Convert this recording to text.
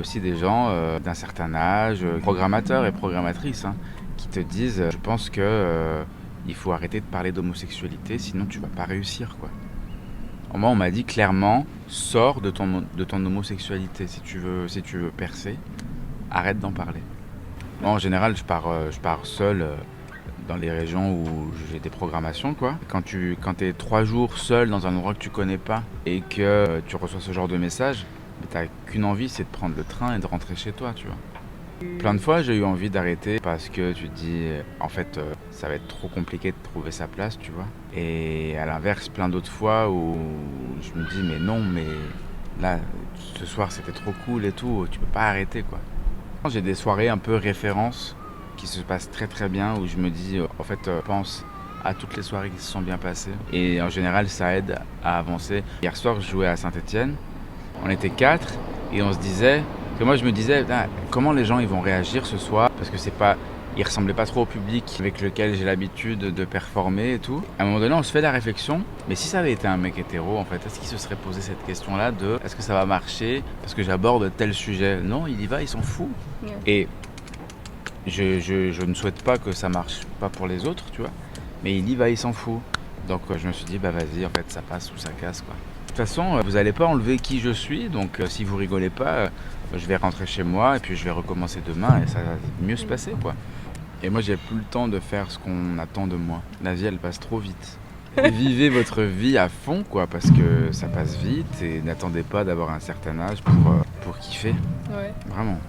aussi des gens d'un certain âge, programmateurs et programmatrices, hein, qui te disent je pense que il faut arrêter de parler d'homosexualité, sinon tu vas pas réussir, quoi. Moi, on m'a dit clairement, sors de ton homosexualité si tu veux percer, arrête d'en parler. Moi, en général, je pars seul dans les régions où j'ai des programmations, quoi. Quand t'es 3 jours seul dans un endroit que tu connais pas et que tu reçois ce genre de message, mais t'as qu'une envie, c'est de prendre le train et de rentrer chez toi, tu vois. Plein de fois, j'ai eu envie d'arrêter parce que tu te dis, en fait, ça va être trop compliqué de trouver sa place, tu vois. Et à l'inverse, plein d'autres fois où je me dis, mais non, mais là, ce soir, c'était trop cool et tout, tu peux pas arrêter, quoi. J'ai des soirées un peu références qui se passent très très bien où je me dis, en fait, pense à toutes les soirées qui se sont bien passées. Et en général, ça aide à avancer. Hier soir, je jouais à Saint-Étienne. On était 4 et on se disait que moi je me disais comment les gens ils vont réagir ce soir parce que c'est pas ils ressemblaient pas trop au public avec lequel j'ai l'habitude de performer et tout. À un moment donné, on se fait la réflexion, mais si ça avait été un mec hétéro en fait, est-ce qu'il se serait posé cette question-là de est-ce que ça va marcher parce que j'aborde tel sujet? Non, il y va, il s'en fout. Ouais. Et je ne souhaite pas que ça marche pas pour les autres, tu vois, mais il y va, il s'en fout. Donc je me suis dit bah vas-y, en fait ça passe ou ça casse, quoi. De toute façon, vous n'allez pas enlever qui je suis, donc si vous rigolez pas, je vais rentrer chez moi et puis je vais recommencer demain et ça va mieux se passer, quoi. Et moi, j'ai plus le temps de faire ce qu'on attend de moi. La vie, elle passe trop vite. Et vivez votre vie à fond, quoi, parce que ça passe vite et n'attendez pas d'avoir un certain âge pour kiffer. Ouais. Vraiment.